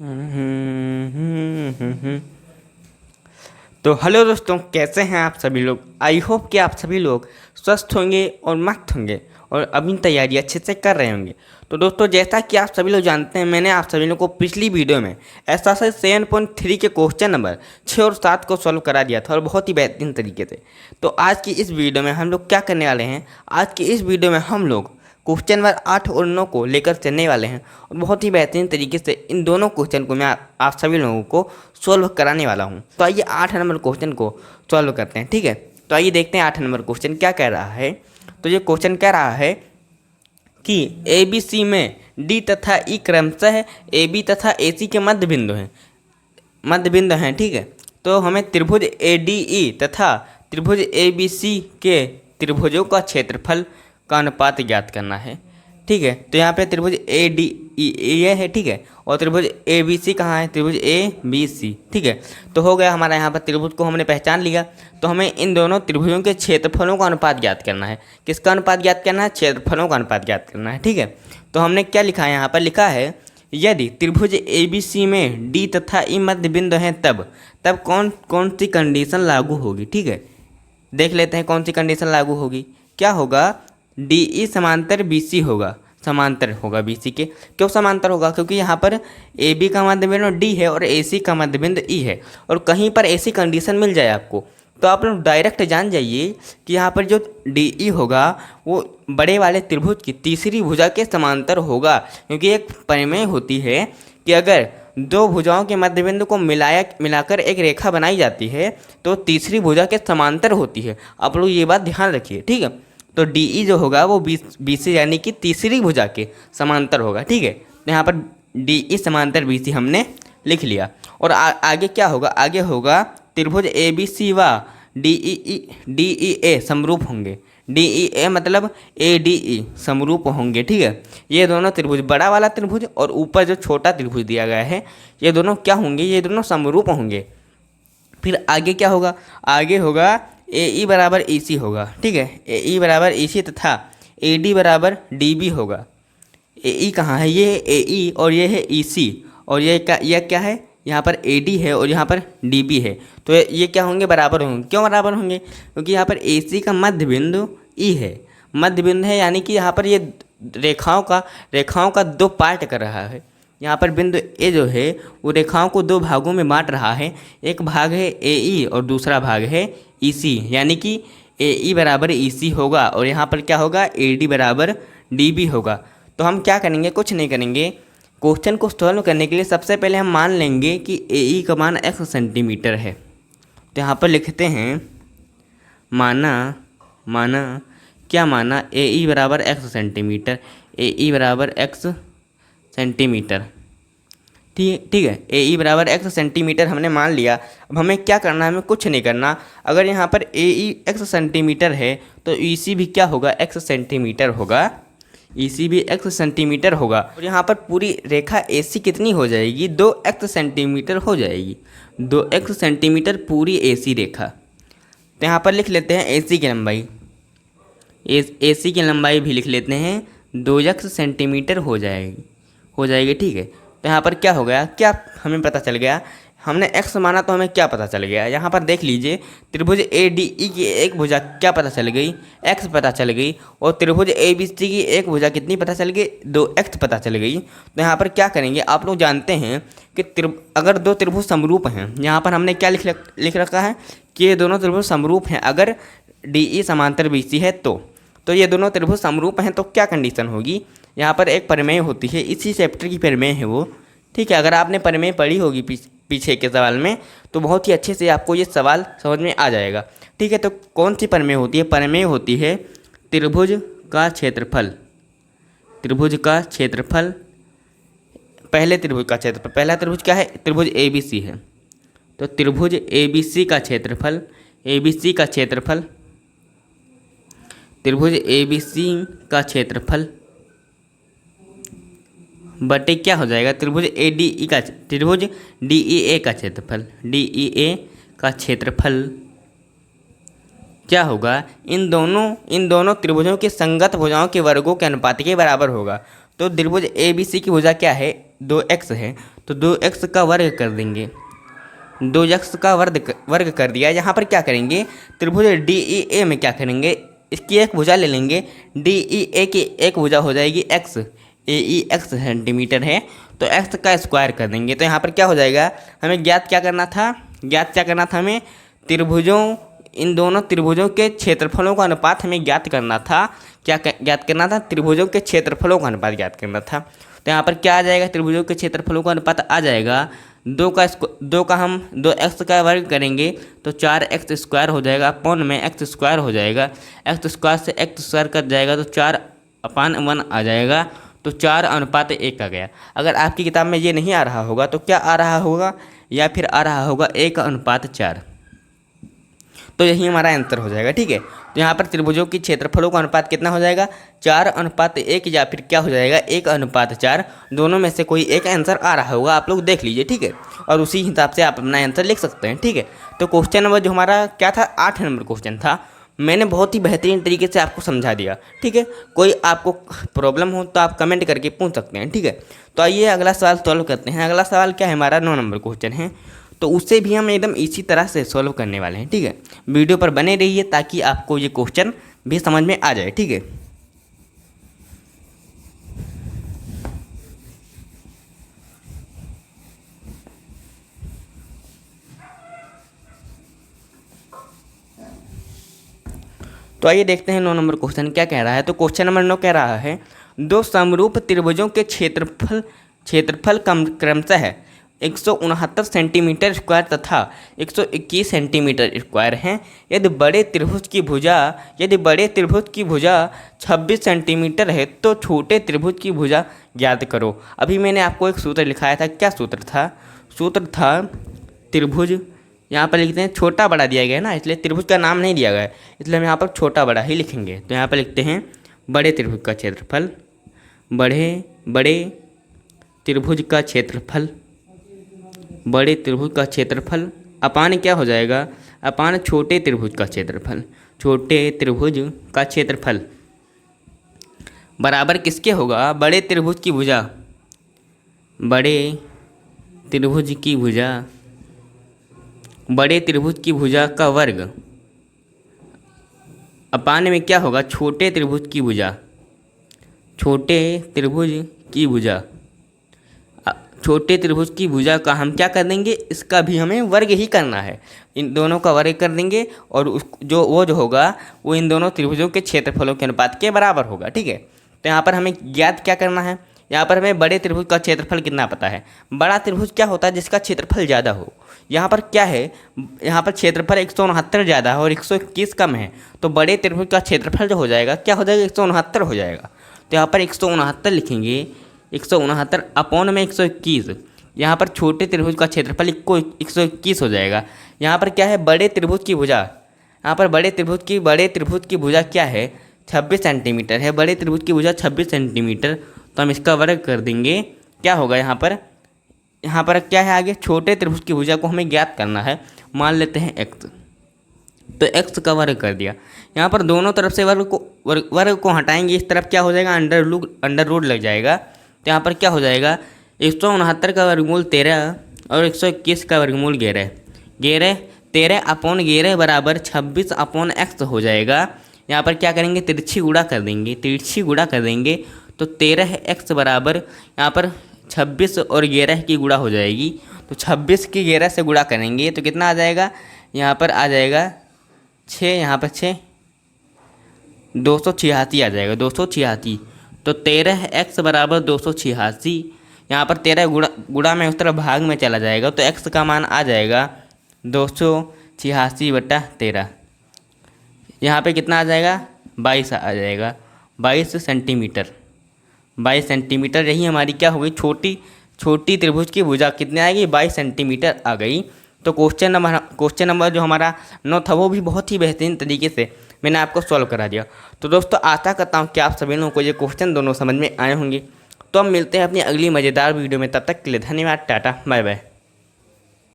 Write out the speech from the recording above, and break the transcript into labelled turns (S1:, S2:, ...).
S1: तो हेलो दोस्तों, कैसे हैं आप सभी लोग। आई होप कि आप सभी लोग स्वस्थ होंगे और मस्त होंगे और अपनी तैयारी अच्छे से कर रहे होंगे। तो दोस्तों, जैसा कि आप सभी लोग जानते हैं, मैंने आप सभी लोगों को पिछली वीडियो में एसएससी 7.3 के क्वेश्चन नंबर 6 और 7 को सॉल्व करा दिया था और बहुत ही बेहतरीन तरीके से। तो आज की इस वीडियो में हम लोग क्या करने वाले हैं, आज की इस वीडियो में हम लोग क्वेश्चन नंबर 8 और 9 को लेकर चलने वाले हैं और बहुत ही बेहतरीन तरीके से इन दोनों क्वेश्चन को मैं आप सभी लोगों को सॉल्व कराने वाला हूं। तो आइए 8 नंबर क्वेश्चन को सॉल्व करते हैं, ठीक है। तो आइए देखते हैं 8 नंबर क्वेश्चन क्या कह रहा है। तो ये क्वेश्चन कह रहा है कि ए बी सी में डी तथा ई क्रमशः ए बी तथा ए सी के मध्य बिंदु हैं, ठीक है। तो हमें त्रिभुज ए डी ई तथा त्रिभुज ए बी सी के त्रिभुजों का क्षेत्रफल का अनुपात ज्ञात करना है, ठीक है। तो यहाँ पे त्रिभुज ए डी ई ये है, ठीक है, और त्रिभुज ए बी सी कहाँ है, त्रिभुज ए बी सी, ठीक है। तो हो गया हमारा, यहाँ पर त्रिभुज को हमने पहचान लिया। तो हमें इन दोनों त्रिभुजों के क्षेत्रफलों का अनुपात ज्ञात करना है। किसका अनुपात ज्ञात करना है? क्षेत्रफलों का अनुपात ज्ञात करना है, ठीक है। तो हमने क्या लिखा है, यहाँ पर लिखा है यदि त्रिभुज ए बी सी में डी तथा ई मध्य बिंदु हैं तब कौन कौन सी कंडीशन लागू होगी, ठीक है। देख लेते हैं कौन सी कंडीशन लागू होगी। क्या होगा, डी ई समांतर बी सी होगा, समांतर होगा बी सी के। क्यों समांतर होगा? क्योंकि यहाँ पर ए बी का मध्य बिंदु डी है और ए सी का मध्य बिंदु ई है, और कहीं पर ऐसी कंडीशन मिल जाए आपको तो आप लोग डायरेक्ट जान जाइए कि यहाँ पर जो डी ई होगा वो बड़े वाले त्रिभुज की तीसरी भुजा के समांतर होगा। क्योंकि एक प्रमेय होती है कि अगर दो भुजाओं के मध्य बिंदु को मिलाकर एक रेखा बनाई जाती है तो तीसरी भुजा के समांतर होती है। आप लोग ये बात ध्यान रखिए, ठीक है। तो डी ई जो होगा वो बी सी यानी कि तीसरी भुजा के समांतर होगा, ठीक है। तो यहाँ पर डी ई समांतर बी सी हमने लिख लिया। और आगे क्या होगा, आगे होगा त्रिभुज ए बी सी व डी ई ए समरूप होंगे। डी ई ए मतलब ए डी ई समरूप होंगे, ठीक है। ये दोनों त्रिभुज, बड़ा वाला त्रिभुज और ऊपर जो छोटा त्रिभुज दिया गया है, ये दोनों क्या होंगे, ये दोनों समरूप होंगे। फिर आगे क्या होगा, आगे होगा ए ई बराबर ई सी होगा, ठीक है। ए ई बराबर ई सी तथा ए डी बराबर डी बी होगा। ए ई कहाँ है, ये ए ई और ये है ई सी, और ये क्या है, यहाँ पर ए डी है और यहाँ पर डी बी है। तो ये क्या होंगे, बराबर होंगे। क्यों बराबर होंगे? क्योंकि यहाँ पर ए सी का मध्य बिंदु ई है, मध्य बिंदु है, यानी कि यहाँ पर ये रेखाओं का दो पार्ट कर रहा है। यहाँ पर बिंदु ए जो है वो रेखाओं को दो भागों में बांट रहा है। एक भाग है ए ई और दूसरा भाग है ई सी, यानी कि ए ई बराबर ई सी होगा और यहाँ पर क्या होगा, ए डी बराबर डी बी होगा। तो हम क्या करेंगे, कुछ नहीं करेंगे। क्वेश्चन को सॉल्व करने के लिए सबसे पहले हम मान लेंगे कि ए ई का मान x सेंटीमीटर है। तो यहाँ पर लिखते हैं माना क्या माना, ए ई बराबर x सेंटीमीटर, ए ई बराबर x सेंटीमीटर, ठीक है। ए ई बराबर x सेंटीमीटर हमने मान लिया। अब हमें क्या करना है, हमें कुछ नहीं करना। अगर यहाँ पर ए ई x सेंटीमीटर है तो ई सी भी क्या होगा, x सेंटीमीटर होगा, ई सी भी x सेंटीमीटर होगा। और यहाँ पर पूरी रेखा ए सी कितनी हो जाएगी, 2x सेंटीमीटर हो जाएगी, 2x सेंटीमीटर पूरी ए सी रेखा। तो यहाँ पर लिख लेते हैं ए सी की लंबाई, ए सी की लंबाई भी लिख लेते हैं, 2x सेंटीमीटर हो जाएगी, ठीक है। तो यहाँ पर क्या हो गया, क्या हमें पता चल गया, हमने x माना तो हमें क्या पता चल गया। यहाँ पर देख लीजिए, त्रिभुज ए डी ई की एक भुजा क्या पता चल गई, x पता चल गई, और त्रिभुज ए बी सी की एक भुजा कितनी पता चल गई, 2x पता चल गई। तो यहाँ पर क्या करेंगे, आप लोग जानते हैं कि अगर दो त्रिभुज समरूप हैं, यहाँ पर हमने क्या लिख रखा है कि ये दोनों त्रिभुज समरूप हैं। अगर डी ई समांतर बी सी है तो ये दोनों त्रिभुज समरूप हैं, तो क्या कंडीशन होगी, यहाँ पर एक प्रमेय होती है, इसी चैप्टर की प्रमेय है वो, ठीक है। अगर आपने प्रमेय पढ़ी होगी पीछे के सवाल में तो बहुत ही अच्छे से आपको ये सवाल समझ में आ जाएगा, ठीक है। तो कौन सी प्रमेय होती है, प्रमेय होती है त्रिभुज का क्षेत्रफल, त्रिभुज का क्षेत्रफल, पहले त्रिभुज का क्षेत्रफल, पहला त्रिभुज क्या है, त्रिभुज ए बी सी है। तो त्रिभुज ए बी सी का क्षेत्रफल, ए बी सी का क्षेत्रफल, त्रिभुज ए बी सी का क्षेत्रफल बटे क्या हो जाएगा, त्रिभुज ए डी ई का, त्रिभुज डी ई ए का क्षेत्रफल, डी ई ए का क्षेत्रफल क्या होगा, इन दोनों त्रिभुजों के संगत भुजाओं के वर्गों के अनुपात के बराबर होगा। तो त्रिभुज ए बी सी की भुजा क्या है, 2x है तो 2x का वर्ग कर देंगे, 2x का वर्ग कर दिया। यहाँ पर क्या करेंगे, त्रिभुज DEA में क्या करेंगे, इसकी एक भुजा ले लेंगे, DEA की एक भुजा हो जाएगी x, AE x सेंटीमीटर है तो x का स्क्वायर कर देंगे। तो यहाँ पर क्या हो जाएगा, हमें ज्ञात क्या करना था हमें त्रिभुजों, इन दोनों त्रिभुजों के क्षेत्रफलों का अनुपात हमें ज्ञात करना था। क्या ज्ञात करना था, त्रिभुजों के क्षेत्रफलों का अनुपात ज्ञात करना था। तो यहाँ पर क्या आ जाएगा, त्रिभुजों के क्षेत्रफलों का अनुपात आ जाएगा 2x का वर्ग करेंगे तो 4x स्क्वायर हो जाएगा, अपॉन में x स्क्वायर हो जाएगा, x स्क्वायर से x स्क्वायर कट जाएगा तो 4/1 आ जाएगा, तो 4:1 आ गया। अगर आपकी किताब में ये नहीं आ रहा होगा तो क्या आ रहा होगा, या फिर आ रहा होगा 1:4। तो यही हमारा आंसर हो जाएगा। ठीक है, तो यहाँ पर त्रिभुजों की क्षेत्रफलों का अनुपात कितना हो जाएगा, 4:1 या फिर क्या हो जाएगा 1:4। दोनों में से कोई एक आंसर आ रहा होगा, आप लोग देख लीजिए। ठीक है, और उसी हिसाब से आप अपना आंसर लिख सकते हैं। ठीक है, तो क्वेश्चन नंबर जो हमारा क्या था, 8 नंबर क्वेश्चन था। मैंने बहुत ही बेहतरीन तरीके से आपको समझा दिया। ठीक है, कोई आपको प्रॉब्लम हो तो आप कमेंट करके पूछ सकते हैं। ठीक है, तो आइए अगला सवाल सॉल्व करते हैं। अगला सवाल क्या है, हमारा 9 नंबर क्वेश्चन है, तो उससे भी हम एकदम इसी तरह से सॉल्व करने वाले हैं। ठीक है, वीडियो पर बने रहिए ताकि आपको ये क्वेश्चन भी समझ में आ जाए। ठीक है, तो आइए देखते हैं 9 नंबर क्वेश्चन क्या कह रहा है। तो क्वेश्चन नंबर 9 कह रहा है, दो समरूप त्रिभुजों के क्षेत्रफल क्रमशः 169 सेंटीमीटर स्क्वायर तथा 121 सेंटीमीटर स्क्वायर हैं। यदि बड़े त्रिभुज की भुजा 26 सेंटीमीटर है तो छोटे त्रिभुज की भुजा ज्ञात करो। अभी मैंने आपको एक सूत्र लिखाया था, क्या सूत्र था त्रिभुज, यहाँ पर लिखते हैं छोटा बड़ा दिया गया है ना, इसलिए त्रिभुज का नाम नहीं दिया गया है, इसलिए हम यहाँ पर छोटा बड़ा ही लिखेंगे। तो यहाँ पर लिखते हैं बड़े त्रिभुज का क्षेत्रफल, बड़े त्रिभुज का क्षेत्रफल अपान क्या हो जाएगा, अपान छोटे त्रिभुज का क्षेत्रफल बराबर किसके होगा, बड़े त्रिभुज की भुजा का वर्ग अपान में क्या होगा, छोटे त्रिभुज की भुजा का हम क्या कर देंगे, इसका भी हमें वर्ग ही करना है। इन दोनों का वर्ग कर देंगे और जो होगा वो इन दोनों त्रिभुजों के क्षेत्रफलों के अनुपात के बराबर होगा। ठीक है, तो यहाँ पर हमें ज्ञात क्या करना है, यहाँ पर हमें बड़े त्रिभुज का क्षेत्रफल कितना पता है। बड़ा त्रिभुज क्या होता है, जिसका क्षेत्रफल ज़्यादा हो। यहाँ पर क्या है, यहाँ पर क्षेत्रफल 169 ज़्यादा है और 121 कम है, तो बड़े त्रिभुज का क्षेत्रफल जो हो जाएगा क्या हो जाएगा, 169 हो जाएगा। तो यहाँ पर 169 लिखेंगे, 169 अपॉन में 121। यहाँ पर छोटे त्रिभुज का क्षेत्रफल 121 हो जाएगा। यहाँ पर क्या है, बड़े त्रिभुज की भुजा, यहाँ पर बड़े त्रिभुज की भुजा क्या है, 26 सेंटीमीटर है। बड़े त्रिभुज की भुजा 26 सेंटीमीटर, तो हम इसका वर्ग कर देंगे। क्या होगा यहाँ पर क्या है आगे, छोटे त्रिभुज की भुजा को हमें ज्ञात करना है, मान लेते हैं x, तो x का वर्ग कर दिया। यहाँ पर दोनों तरफ से वर्ग को हटाएंगे, इस तरफ क्या हो जाएगा, अंडर रूट लग जाएगा। तो यहाँ पर क्या हो जाएगा, 169 का वर्गमूल 13 और 121 का वर्गमूल 11 13 बराबर 26 अपॉन x हो जाएगा। यहाँ पर क्या करेंगे, तिरछी गुणा कर देंगे तो 13x बराबर यहाँ पर 26 और 11 की गुणा हो जाएगी, तो 26 की 11 से गुणा करेंगे तो कितना आ जाएगा, यहाँ पर आ जाएगा 6, यहाँ पर 6 286 आ जाएगा, 286। तो 13x बराबर 286, यहाँ पर 13 गुणा में उस तरफ भाग में चला जाएगा, तो x का मान आ जाएगा 286/13। यहाँ पे कितना आ जाएगा, 22 आ जाएगा, 22 सेंटीमीटर। यही हमारी क्या हो गई, छोटी त्रिभुज की भुजा कितने आएगी, 22 सेंटीमीटर आ गई। तो क्वेश्चन नंबर जो हमारा 9 था वो भी बहुत ही बेहतरीन तरीके से मैंने आपको सॉल्व करा दिया। तो दोस्तों आशा करता हूँ कि आप सभी लोगों को ये क्वेश्चन दोनों समझ में आए होंगे। तो हम मिलते हैं अपनी अगली मज़ेदार वीडियो में, तब तक के लिए धन्यवाद, टाटा बाय बाय।